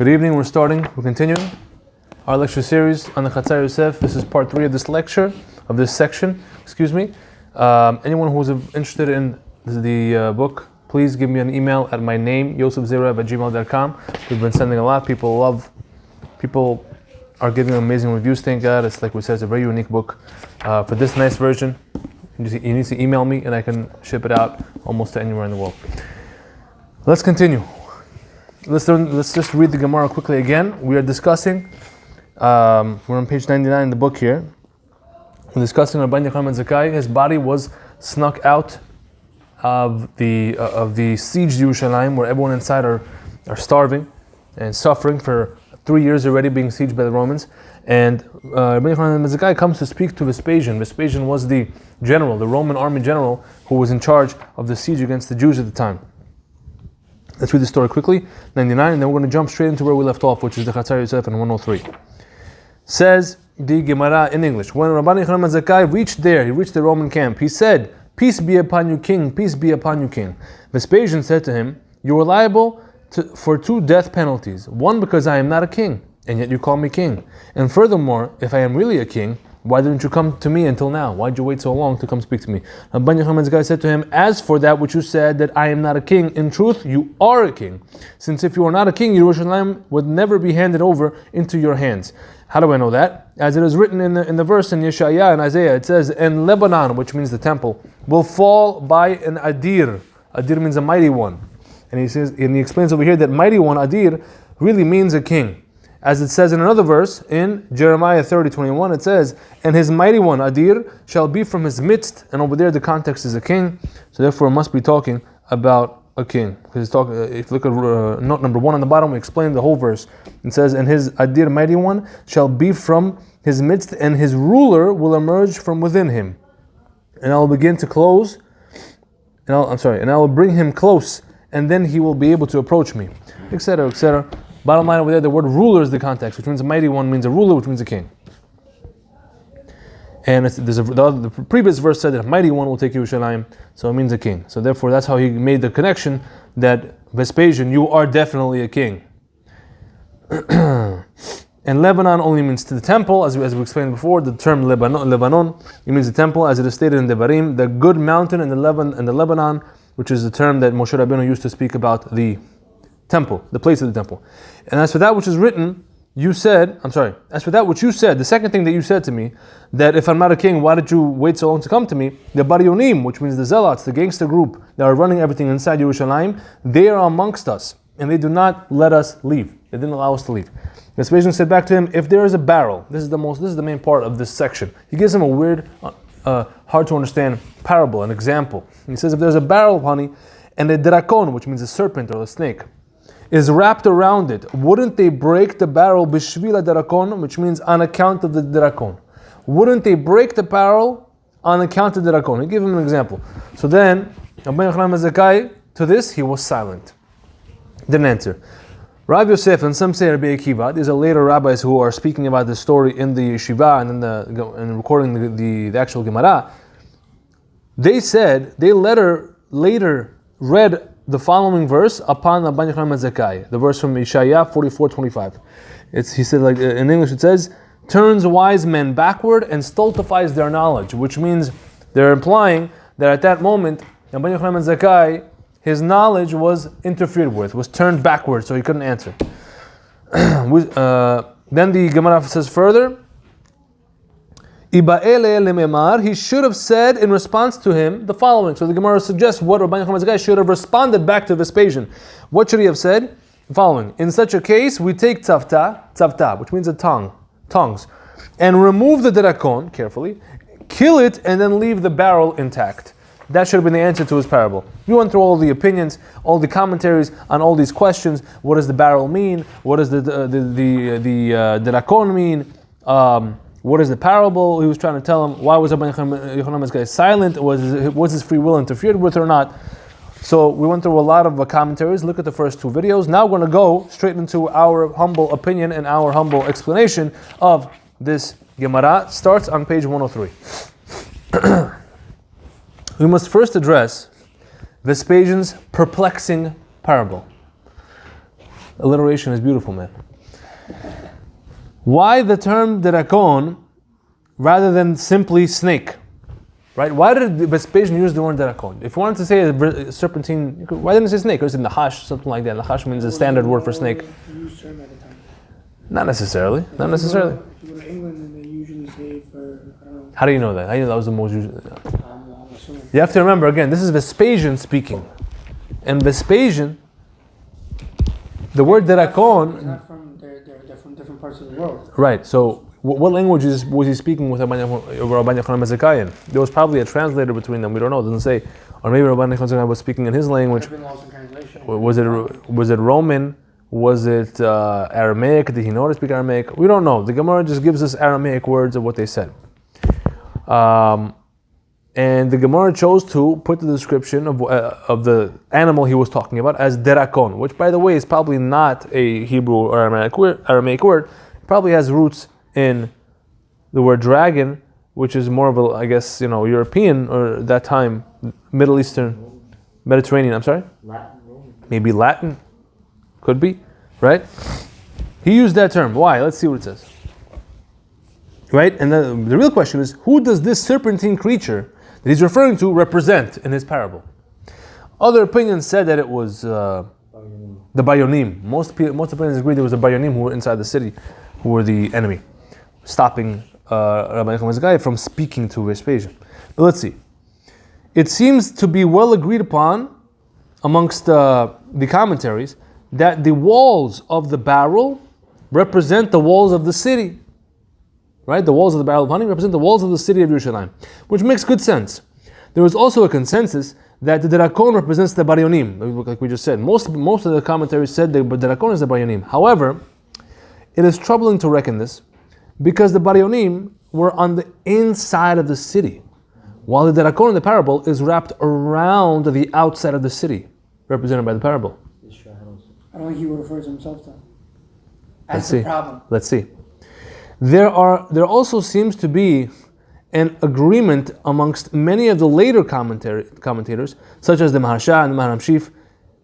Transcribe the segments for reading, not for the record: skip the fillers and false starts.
Good evening, we're continuing our lecture series on the Chatzar Yosef. This is part 3 of this section, anyone who's interested in the book, please give me an email at my name, yosefzayrov@gmail.com. We've been sending a lot, people are giving amazing reviews, thank God. It's like we said, it's a very unique book. For this nice version, you need to email me and I can ship it out almost to anywhere in the world. Let's continue. Let's just read the Gemara quickly again. We are discussing, we're on page 99 in the book here. We're discussing Rabban Yochanan ben Zakkai. His body was snuck out of the siege to Yerushalayim, where everyone inside are starving and suffering for 3 years already, being sieged by the Romans. And Rabban Yochanan ben Zakkai comes to speak to Vespasian. Vespasian was the general, the Roman army general, who was in charge of the siege against the Jews at the time. Let's read the story quickly, 99, and then we're going to jump straight into where we left off, which is the Chatzar Yosef in 103. Says the Gemara in English, when Rabban Yochanan ben Zakkai reached the Roman camp, he said, "Peace be upon you, king, peace be upon you, king." Vespasian said to him, "You are liable for 2 death penalties. One, because I am not a king, and yet you call me king. And furthermore, if I am really a king, why didn't you come to me until now? Why did you wait so long to come speak to me?" Rabban Yochanan ben Zakkai said to him, "As for that which you said, that I am not a king, in truth you are a king. Since if you are not a king, Yerushalayim would never be handed over into your hands." How do I know that? As it is written in the verse in Yeshaya and Isaiah, it says, "And Lebanon," which means the temple, "will fall by an Adir." Adir means a mighty one. And he explains over here that mighty one, Adir, really means a king. As it says in another verse, in Jeremiah 30:21, it says, "And his mighty one, Adir, shall be from his midst." And over there the context is a king, so therefore it must be talking about a king. Because if you look at note number 1 on the bottom, we explain the whole verse. It says, "And his Adir, mighty one, shall be from his midst, and his ruler will emerge from within him. And I will begin to close, and I will bring him close, and then he will be able to approach me," etc., etc. Bottom line over there, the word ruler is the context, which means a mighty one means a ruler, which means a king. And the previous verse said that a mighty one will take Yerushalayim, so it means a king. So therefore, that's how he made the connection that Vespasian, you are definitely a king. And Lebanon only means to the temple, as we explained before. The term Lebanon, it means the temple, as it is stated in Devarim, the good mountain in the Lebanon, which is the term that Moshe Rabbeinu used to speak about the temple, the place of the temple. And as for that which is written, as for that which you said, the second thing that you said to me, that if I'm not a king, why did you wait so long to come to me? The Baryonim, which means the Zealots, the gangster group that are running everything inside Yerushalayim, they are amongst us, and they do not let us leave. They didn't allow us to leave. Vespasian said back to him, "If there is a barrel," this is the main part of this section. He gives him a weird, hard to understand parable, an example. He says, "If there's a barrel of honey, and a drakon, which means a serpent or a snake, is wrapped around it, wouldn't they break the barrel b'shvila darakon, which means on account of the darakon? Wouldn't they break the barrel on account of the darakon?" He gave him an example. So then, Rabban Yochanan ben Zakkai, to this, he was silent. Didn't answer. Rav Yosef and some say Rabbi Akiva, these are later rabbis who are speaking about the story in the yeshiva and recording the actual Gemara. They said, they later read the following verse upon Rabban Yochanan ben Zakkai, the verse from Yeshaya 44:25. He said, like in English, it says, "Turns wise men backward and stultifies their knowledge," which means they're implying that at that moment, Rabban Yochanan ben Zakkai, his knowledge was interfered with, was turned backward, so he couldn't answer. Then the Gemara says further, he should have said in response to him the following. So the Gemara suggests what Rabban Yochanan ben Zakkai should have responded back to Vespasian. What should he have said? The following: "In such a case, we take tzavta, which means a tongs, and remove the drakon carefully, kill it, and then leave the barrel intact." That should have been the answer to his parable. We went through all the opinions, all the commentaries on all these questions. What does the barrel mean? What does the drakon mean? What is the parable? He was trying to tell him, why was Rabban Yochanan ben Zakkai silent? Was his free will interfered with or not? So we went through a lot of commentaries. Look at the first 2 videos. Now we're going to go straight into our humble opinion and our humble explanation of this Gemara. Starts on page 103. We must first address Vespasian's perplexing parable. Alliteration is beautiful, man. Why the term Derakon rather than simply snake? Right? Why did Vespasian use the word Derakon? If you wanted to say a serpentine, why didn't it say snake? Or is it Nahash, something like that? Nahash means the standard word for snake. Not necessarily. Not necessarily. If you go to England, then they usually say for, I don't know. How do you know that? How do you know that was the most usual? I'm assuming. You have to remember, again, this is Vespasian speaking. And Vespasian, the word Derakon... They're from different parts of the world. Right, so what languages was he speaking with Rabbi Yochanan Mazakayan? There was probably a translator between them, we don't know, it doesn't say. Or maybe Rabbi Yochanan was speaking in his language. Was it Roman? Was it Aramaic? Did he know to speak Aramaic? We don't know. The Gemara just gives us Aramaic words of what they said. And the Gemara chose to put the description of the animal he was talking about as Derakon, which, by the way, is probably not a Hebrew or Aramaic word. It probably has roots in the word dragon, which is more of a, I guess, European or at that time, Middle Eastern, Mediterranean. I'm sorry? Latin, Roman. Maybe Latin. Could be, right? He used that term. Why? Let's see what it says. Right? And then the real question is, who does this serpentine creature that he's referring to represent in his parable? Other opinions said that it was the Bayonim. Most opinions agreed it was the Bayonim who were inside the city, who were the enemy, stopping Rabbi Yochanan from speaking to Vespasian. But let's see. It seems to be well agreed upon amongst the commentaries that the walls of the barrel represent the walls of the city. Right? The walls of the barrel of honey represent the walls of the city of Yerushalayim, which makes good sense. There was also a consensus that the Derakon represents the Baryonim, like we just said. Most of the commentaries said that the Derakon is the Baryonim. However, it is troubling to reckon this because the Baryonim were on the inside of the city, while the Derakon in the parable is wrapped around the outside of the city, represented by the parable. I don't think he would refer to himself to. That's the problem. Let's see. There also seems to be an agreement amongst many of the later commentators, such as the Maharsha and the Maharamshif,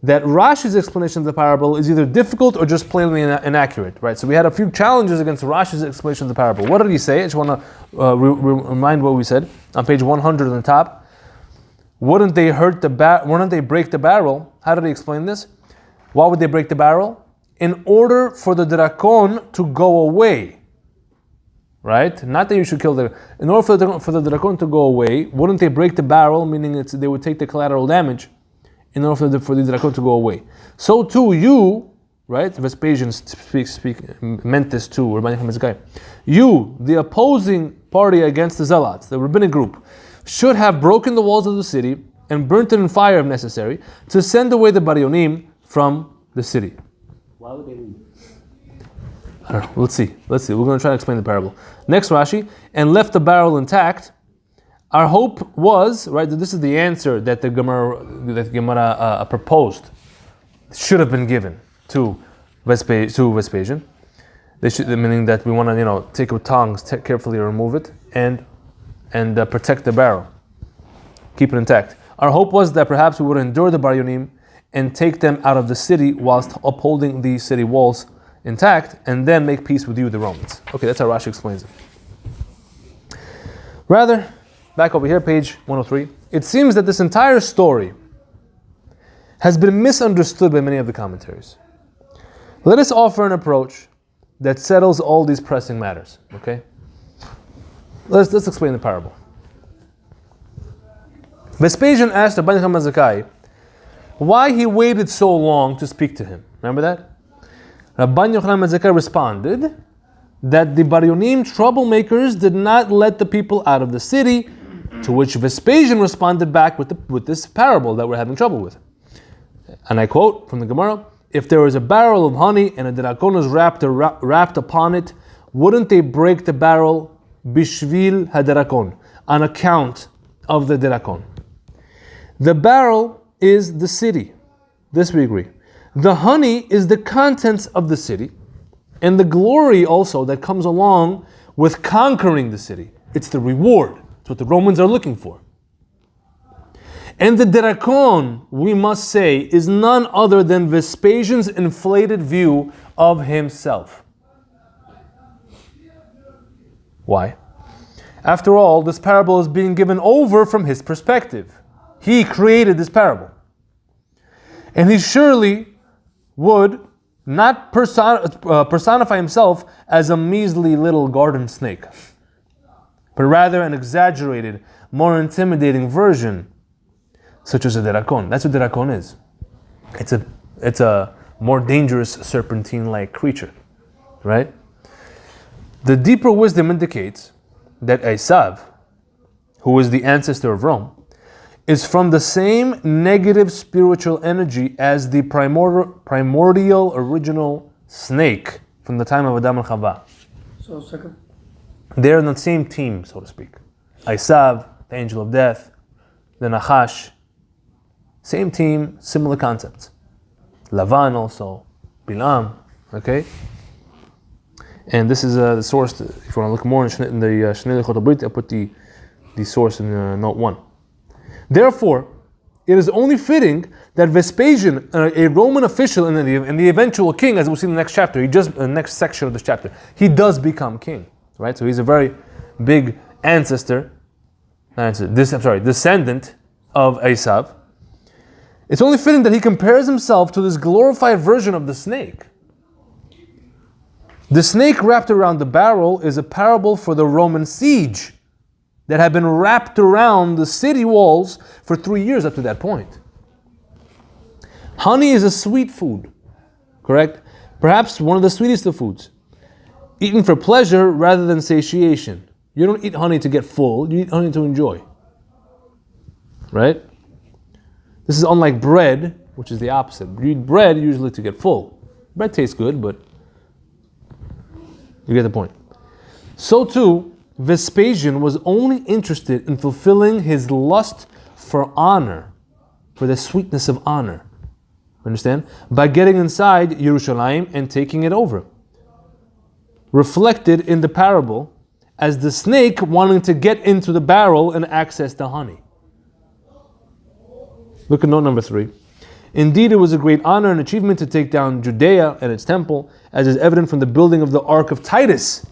that Rashi's explanation of the parable is either difficult or just plainly inaccurate. Right? So we had a few challenges against Rashi's explanation of the parable. What did he say? I just want to remind what we said on page 100 on the top. Wouldn't they break the barrel? How did he explain this? Why would they break the barrel? In order for the Derakon to go away. Right? Not that you should kill in order for the Derakon to go away, wouldn't they break the barrel, meaning they would take the collateral damage, in order for the Derakon to go away? So too you, right? Vespasian meant this too, Rabbi Yochanan. You, the opposing party against the Zealots, the rabbinic group, should have broken the walls of the city and burnt it in fire if necessary, to send away the Baryonim from the city. Why would they leave? I don't know. Let's see. We're going to try to explain the parable. Next Rashi, and left the barrel intact. Our hope was, right, that this is the answer that the Gemara proposed. Should have been given to Vespasian. Meaning that we want to, take with tongs, carefully remove it, and protect the barrel. Keep it intact. Our hope was that perhaps we would endure the Baryonim and take them out of the city whilst upholding the city walls intact, and then make peace with you, the Romans. Okay, that's how Rashi explains it. Rather, back over here, page 103, it seems that this entire story has been misunderstood by many of the commentaries. Let us offer an approach that settles all these pressing matters. Okay? Let's explain the parable. Vespasian asked Rabbi Yochanan why he waited so long to speak to him. Remember that? Rabbi Yochanan responded that the Baryonim troublemakers did not let the people out of the city, to which Vespasian responded back with this parable that we're having trouble with. And I quote from the Gemara, if there was a barrel of honey and a Derakon was wrapped upon it, wouldn't they break the barrel bishvil haderakon, on account of the Derakon? The barrel is the city. This we agree. The honey is the contents of the city, and the glory also that comes along with conquering the city. It's the reward. It's what the Romans are looking for. And the Derakon, we must say, is none other than Vespasian's inflated view of himself. Why? After all, this parable is being given over from his perspective. He created this parable. And he surely would not personify himself as a measly little garden snake, but rather an exaggerated, more intimidating version, such as a Derakon. That's what Derakon is. It's a more dangerous serpentine-like creature, right? The deeper wisdom indicates that Esav, who is the ancestor of Rome, is from the same negative spiritual energy as the primordial original snake from the time of Adam and Chava. So, second. They're in the same team, so to speak. Esav, the angel of death, the Nachash, same team, similar concepts. Lavan also, Bilam, okay? And this is the source, if you want to look more in the Shnei Lechot Brit, I put the source in note 1. Therefore, it is only fitting that Vespasian, a Roman official and the eventual king, as we'll see in the next chapter, the next section of this chapter, he does become king, right? So he's a very big descendant of Esav. It's only fitting that he compares himself to this glorified version of the snake. The snake wrapped around the barrel is a parable for the Roman siege that had been wrapped around the city walls for 3 years up to that point. Honey is a sweet food, correct? Perhaps one of the sweetest of foods, eaten for pleasure rather than satiation. You don't eat honey to get full, you eat honey to enjoy, right? This is unlike bread, which is the opposite. You eat bread usually to get full. Bread tastes good, but you get the point. So too, Vespasian was only interested in fulfilling his lust for honor, for the sweetness of honor. Understand? By getting inside Yerushalayim and taking it over. Reflected in the parable as the snake wanting to get into the barrel and access the honey. Look at note number 3. Indeed, it was a great honor and achievement to take down Judea and its temple, as is evident from the building of the Ark of Titus,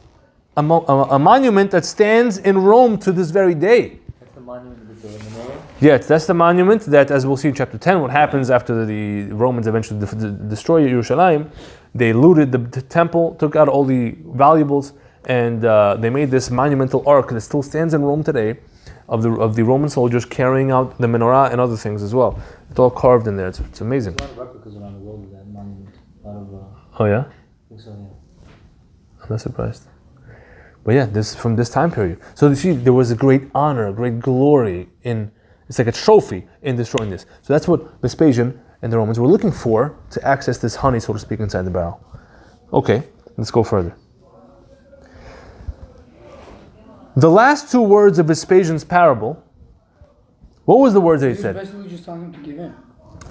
a monument that stands in Rome to this very day. That's the monument with the menorah? Yes, that's the monument that, as we'll see in chapter 10, what happens after the Romans eventually destroy Yerushalayim. They looted the temple, took out all the valuables, and they made this monumental ark that still stands in Rome today, of the Roman soldiers carrying out the menorah and other things as well. It's all carved in there. It's amazing. There's a lot of replicas around the world of that monument. A lot of, Oh yeah? I think so, yeah. I'm not surprised. But yeah, this from this time period. So you see, there was a great honor, a great glory in, it's like a trophy in destroying this. So that's what Vespasian and the Romans were looking for to access this honey, so to speak, inside the barrel. Okay, let's go further. The last 2 words of Vespasian's parable, what was the words that he said? Basically just telling him to give in.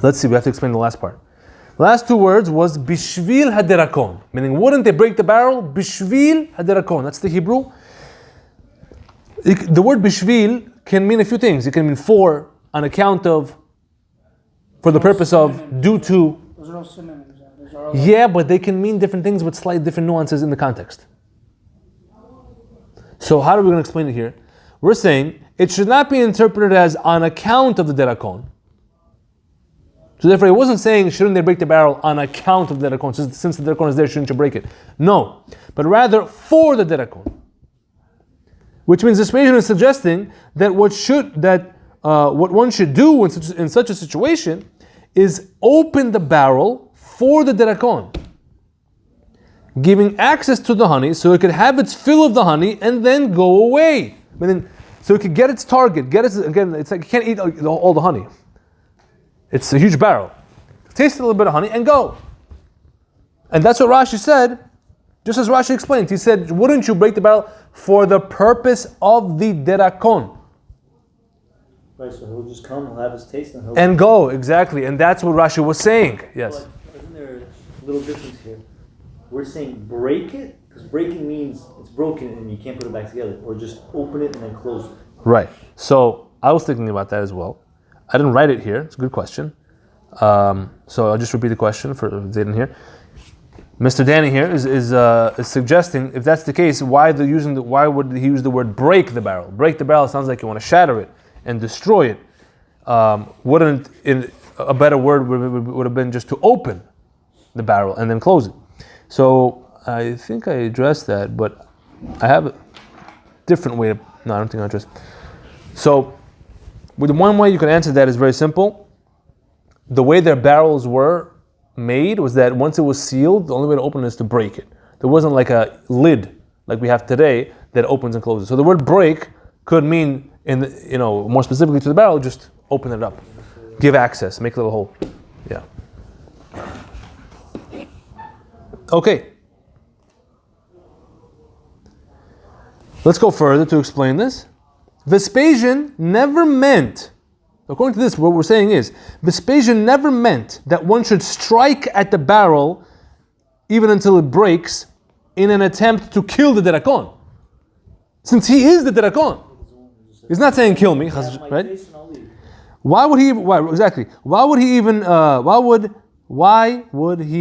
Let's see, we have to explain the last part. The last 2 words was Bishvil Haderakon, meaning wouldn't they break the barrel? Bishvil Haderakon, that's the Hebrew. The word Bishvil can mean a few things. It can mean for, on account of, for the purpose of, due to. Those are all synonyms. Those are all Yeah, but they can mean different things with slight different nuances in the context. So how are we going to explain it here? We're saying it should not be interpreted as on account of the Derakon. So therefore, it wasn't saying shouldn't they break the barrel on account of the Derakon, since the Derakon is there, shouldn't you break it? No, but rather for the Derakon. Which means Vespasian is suggesting that what one should do in such a situation is open the barrel for the Derakon, giving access to the honey so it could have its fill of the honey and then go away. So it could get its target. Again, it's like you can't eat all the honey. It's a huge barrel. Taste a little bit of honey and go. And that's what Rashi said, just as Rashi explained. He said, wouldn't you break the barrel for the purpose of the Derakon? Right, so he'll just come, he'll have his taste, and he'll... And go, exactly. And that's what Rashi was saying. Yes. But isn't there a little difference here? We're saying break it, because breaking means it's broken and you can't put it back together, or just open it and then close it. Right. So I was thinking about that as well. I didn't write it here. It's a good question. So I'll just repeat the question for if they didn't hear. Mr. Danny here is suggesting, if that's the case, why would he use the word break the barrel? Break the barrel sounds like you want to shatter it and destroy it. Wouldn't a better word would have been just to open the barrel and then close it? So I think I addressed that, but I have a different way. No, I don't think I addressed. So with one way you can answer that is very simple. The way their barrels were made was that once it was sealed, the only way to open it is to break it. There wasn't like a lid like we have today that opens and closes. So the word break could mean, more specifically to the barrel, just open it up, give access, make a little hole. Yeah. Okay. Let's go further to explain this. Vespasian never meant, according to this, what we're saying is, Vespasian never meant that one should strike at the barrel even until it breaks in an attempt to kill the Derakon. Since he is the Derakon. He's not saying kill me, right? Why would he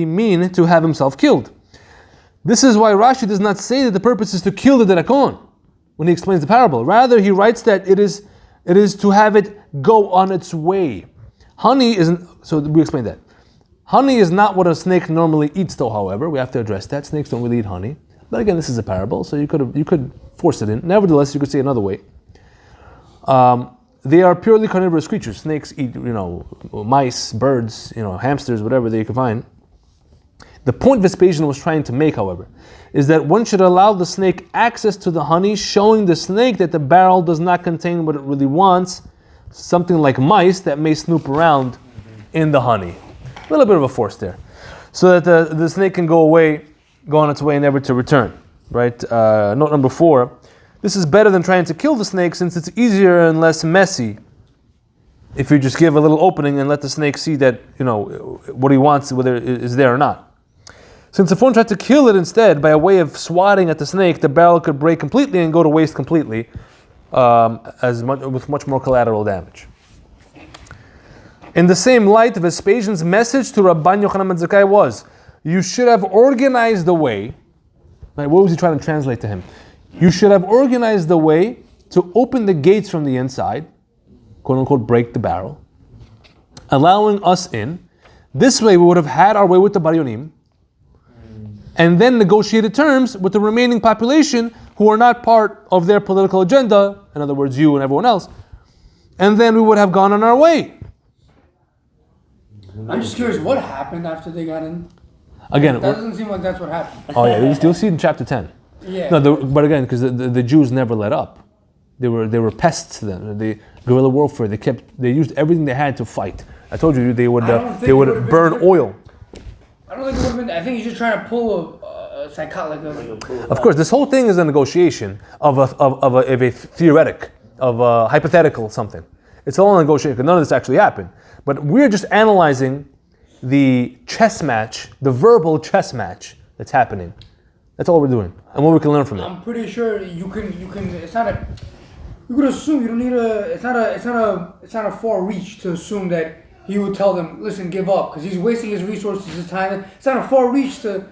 mean to have himself killed? This is why Rashi does not say that the purpose is to kill the Derakon when he explains the parable. Rather, he writes that it is to have it go on its way. Honey isn't, so we explained that. Honey is not what a snake normally eats, though, however. We have to address that. Snakes don't really eat honey. But again, this is a parable, so you could force it in. Nevertheless, you could say another way. They are purely carnivorous creatures. Snakes eat, mice, birds, hamsters, whatever they can find. The point Vespasian was trying to make, however, is that one should allow the snake access to the honey, showing the snake that the barrel does not contain what it really wants, something like mice that may snoop around in the honey. A little bit of a force there. So that the snake can go on its way, never to return. Right? Note number 4. This is better than trying to kill the snake, since it's easier and less messy if you just give a little opening and let the snake see that, what he wants, whether it is there or not. Since if one tried to kill it instead by a way of swatting at the snake, the barrel could break completely and go to waste completely, with much more collateral damage. In the same light, Vespasian's message to Rabban Yochanan ben Zakkai was, you should have organized the way. Right, what was he trying to translate to him? You should have organized the way to open the gates from the inside, quote unquote, break the barrel, allowing us in. This way we would have had our way with the Baryonim, and then negotiated terms with the remaining population who are not part of their political agenda, in other words, you and everyone else, and then we would have gone on our way. I'm just curious, what happened after they got in? Again, that doesn't seem like that's what happened. Oh yeah, you'll see it in chapter 10. Yeah. No, but again, because the Jews never let up. They were pests to them. The guerrilla warfare. They used everything they had to fight. I told you they would burn oil. I don't think it would have been. I think he's just trying to pull a psychological. Of course, this whole thing is a negotiation of a theoretic, of a hypothetical something. It's all a negotiation. None of this actually happened. But we're just analyzing the chess match, the verbal chess match that's happening. That's all we're doing, and what we can learn from it. I'm pretty sure you can. It's not a. You could assume you don't need a. It's not a far reach to assume that he would tell them, listen, give up, because he's wasting his resources, his time. It's not a far reach to.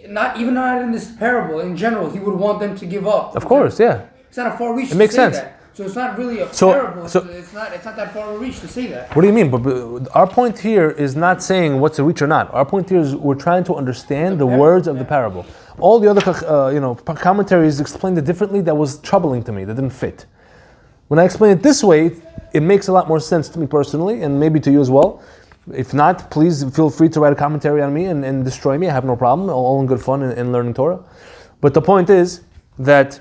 Not in this parable. In general, he would want them to give up. Of course, yeah. It's not a far reach. It makes sense. That. So it's not really a parable. So it's not that far a reach to say that. What do you mean? But our point here is not saying what's a reach or not. Our point here is we're trying to understand the words of the parable. All the other commentaries explained it differently. That was troubling to me. That didn't fit. When I explain it this way, it makes a lot more sense to me personally, and maybe to you as well. If not, please feel free to write a commentary on me and destroy me. I have no problem. All in good fun in learning Torah. But the point is that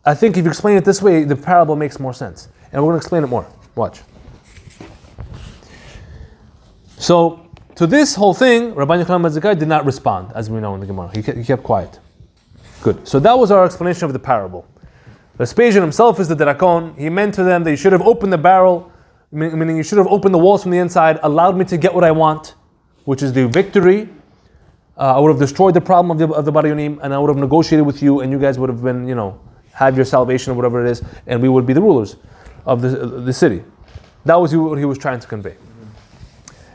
I think if you explain it this way, the parable makes more sense. And we're going to explain it more. Watch. So, to this whole thing, Rabban Yochanan ben Zakkai did not respond, as we know in the Gemara. He kept quiet. Good. So that was our explanation of the parable. Vespasian himself is the Derakon. He meant to them that you should have opened the barrel, meaning you should have opened the walls from the inside, allowed me to get what I want, which is the victory. I would have destroyed the problem of the Baryonim, and I would have negotiated with you, and you guys would have been, have your salvation or whatever it is, and we would be the rulers of the city. That was what he was trying to convey.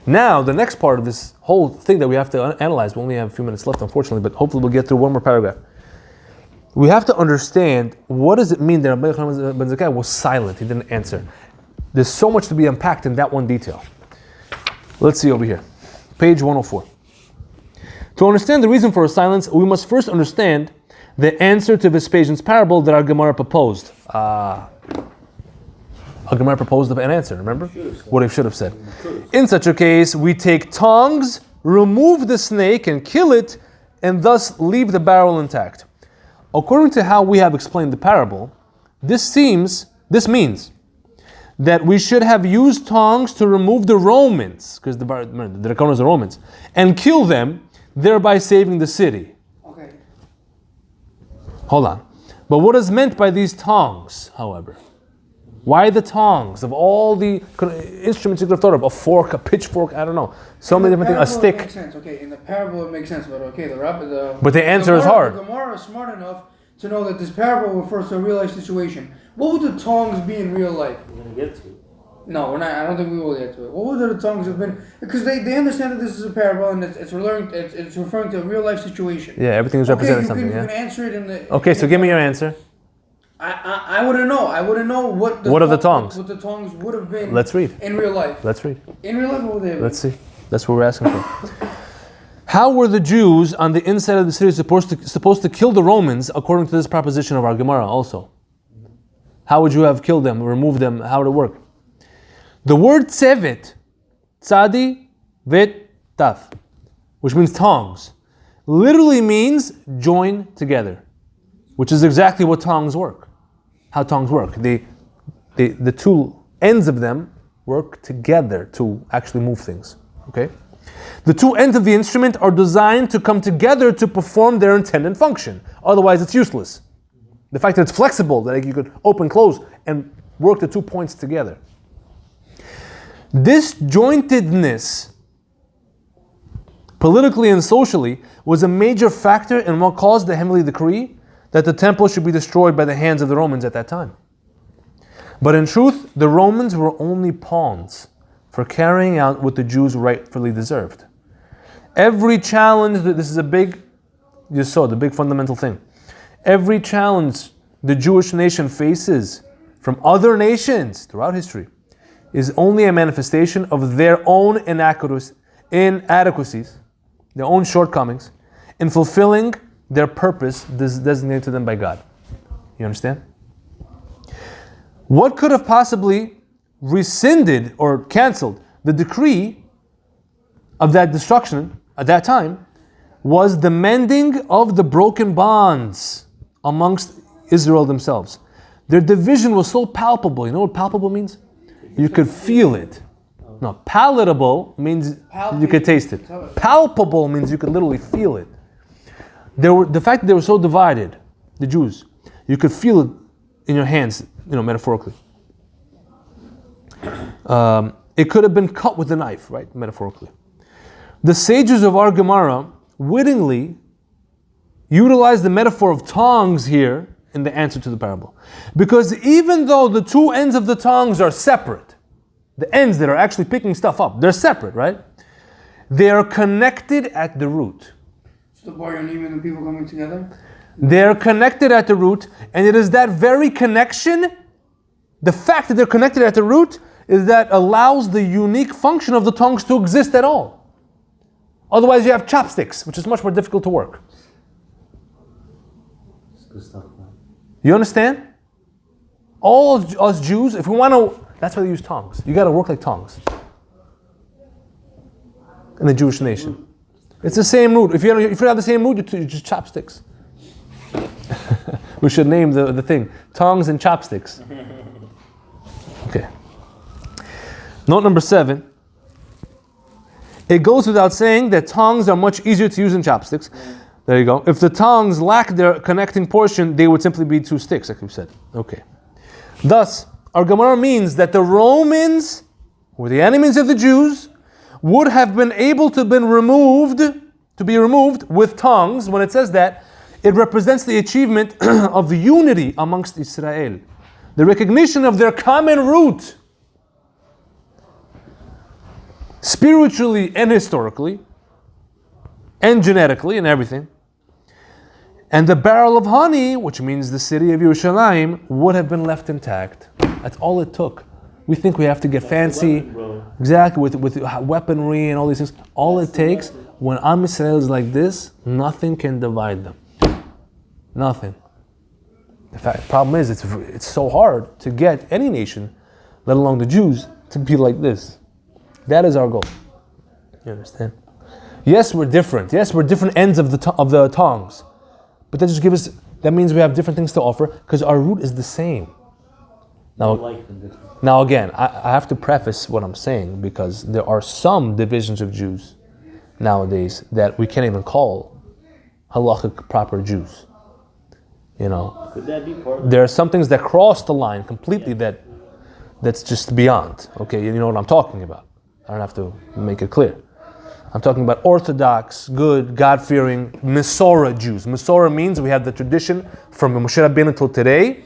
Now, the next part of this whole thing that we have to analyze, we only have a few minutes left, unfortunately, but hopefully we'll get through one more paragraph. We have to understand, what does it mean that Rabbi Yochanan ben Zakkai was silent, he didn't answer. There's so much to be unpacked in that one detail. Let's see over here. Page 104. To understand the reason for his silence, we must first understand the answer to Vespasian's parable that our Gemara proposed. Our Gemara proposed an answer, remember? What he should have said. In such a case, we take tongs, remove the snake and kill it, and thus leave the barrel intact. According to how we have explained the parable, this means that we should have used tongs to remove the Romans, because the Draconas are Romans, and kill them, thereby saving the city. Okay. Hold on. But what is meant by these tongs, however? Why the tongs? Of all the instruments you could have thought of, a fork, a pitchfork, I don't know. So many different things, a stick. Makes sense. Okay, in the parable it makes sense, but okay, but the answer is hard. The Gemara is smart enough to know that this parable refers to a real life situation. What would the tongs be in real life? We're going to get to it. No, we're not. I don't think we will get to it. What would the tongs have been? Because they understand that this is a parable and it's referring to a real life situation. Yeah, everything is representing something. You can answer it in the. Okay, so give me your answer. I wouldn't know. I wouldn't know what are the tongs? What the tongs would have been. Let's read. In real life. Let's read. In real life, what would they have been? Let's see. That's what we're asking for. How were the Jews on the inside of the city supposed to kill the Romans according to this proposition of our Gemara also? How would you have killed them, removed them? How would it work? The word tzevet, tzadi, vet, taf, which means tongs, literally means join together, which is exactly what tongs work. How tongs work. The two ends of them work together to actually move things. Okay? The two ends of the instrument are designed to come together to perform their intended function. Otherwise, it's useless. The fact that it's flexible, that you could open, close, and work the 2 points together. This jointedness, politically and socially, was a major factor in what caused the heavenly decree that the temple should be destroyed by the hands of the Romans at that time. But in truth, the Romans were only pawns for carrying out what the Jews rightfully deserved. Every challenge, this is a big, you saw the big fundamental thing. Every challenge the Jewish nation faces from other nations throughout history is only a manifestation of their own inadequacies, their own shortcomings, in fulfilling their purpose designated to them by God. You understand? What could have possibly rescinded or canceled the decree of that destruction at that time was the mending of the broken bonds amongst Israel themselves. Their division was so palpable. You know what palpable means? You could feel it. No, palatable means you could taste it. Palpable means you could literally feel it. The fact that they were so divided, the Jews, you could feel it in your hands, metaphorically. It could have been cut with a knife, right? Metaphorically. The sages of our Gemara wittingly utilized the metaphor of tongs here in the answer to the parable. Because even though the two ends of the tongs are separate, the ends that are actually picking stuff up, they're separate, right? They are connected at the root. So the Baryonim and the people coming together? They're connected at the root, and it is that very connection, the fact that they're connected at the root, is that allows the unique function of the tongs to exist at all. Otherwise you have chopsticks, which is much more difficult to work. Good stuff, man. You understand? All of us Jews, if we want to, that's why they use tongs. You got to work like tongs in the Jewish nation. It's the same root. If you have the same root, you just chopsticks. We should name the thing tongs and chopsticks. Okay. Note number 7. It goes without saying that tongs are much easier to use than chopsticks. There you go. If the tongs lack their connecting portion, they would simply be 2 sticks, like we said. Okay. Thus, our Gemara means that the Romans, who were the enemies of the Jews, would have been able to be removed with tongs. When it says that, it represents the achievement of the unity amongst Israel, the recognition of their common root. spiritually and historically, and genetically and everything. And the barrel of honey, which means the city of Yerushalayim, would have been left intact. That's all it took. We think we have to get fancy, exactly, with weaponry and all these things. All it takes, when Am Yisrael is like this, nothing can divide them. Nothing. The problem is, it's so hard to get any nation, let alone the Jews, to be like this. That is our goal. You understand? Yes, we're different. Yes, we're different ends of the tongs. But that means we have different things to offer, because our root is the same. Now again, I have to preface what I'm saying, because there are some divisions of Jews nowadays that we can't even call halachic proper Jews. You know, could that be part of there are some things that cross the line completely, that's just beyond. Okay, you know what I'm talking about. I don't have to make it clear. I'm talking about Orthodox, good, God-fearing, Masorah Jews. Masorah means we have the tradition from Moshe Rabbeinu until today,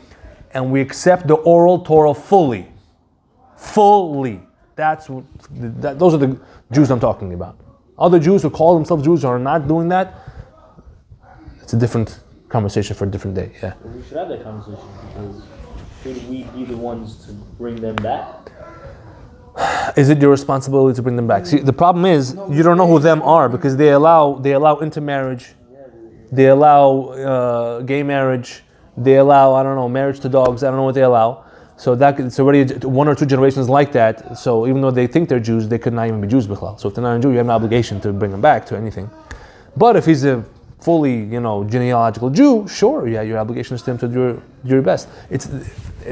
and we accept the oral Torah fully. Fully. Those are the Jews I'm talking about. Other Jews who call themselves Jews are not doing that. It's a different conversation for a different day. Yeah. Well, we should have that conversation, because should we be the ones to bring them back? Is it your responsibility to bring them back? See, the problem is you don't know who them are, because they allow intermarriage, they allow gay marriage, they allow marriage to dogs. I don't know what they allow. So it's already 1 or 2 generations like that. So even though they think they're Jews, they could not even be Jews b'chlal. So if they're not a Jew, you have no obligation to bring them back to anything. But if he's a fully genealogical Jew, sure, yeah, your obligation is to him to do your best. It's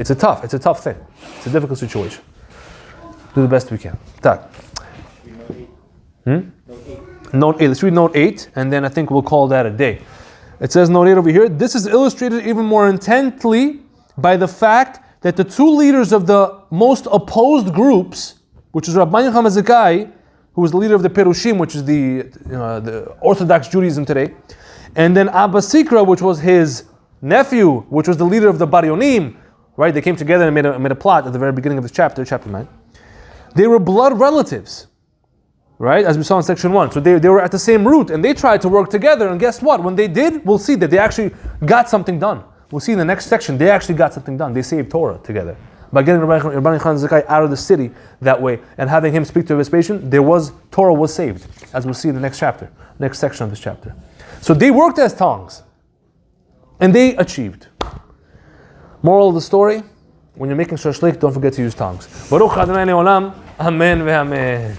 a tough thing. It's a difficult situation. Do the best we can. Tak. Note 8. Let's read note 8, and then I think we'll call that a day. It says note 8 over here. This is illustrated even more intently by the fact that the 2 leaders of the most opposed groups, which is Rabbi Yochanan Zakkai, who was the leader of the Perushim, which is the Orthodox Judaism today, and then Abba Sikra, which was his nephew, which was the leader of the Bar Yonim, right? They came together and made a plot at the very beginning of this chapter 9. They were blood relatives, right? As we saw in section 1. So they were at the same root, and they tried to work together, and guess what? When they did, we'll see that they actually got something done. We'll see in the next section, they actually got something done. They saved Torah together. By getting Rabbi Yochanan Zakkai out of the city that way, and having him speak to Vespasian, Torah was saved, as we'll see in the next section of this chapter. So they worked as tongs, and they achieved. Moral of the story, when you're making shashlik, don't forget to use tongs. Baruch Adonai Le'olam, Amen ve'amen.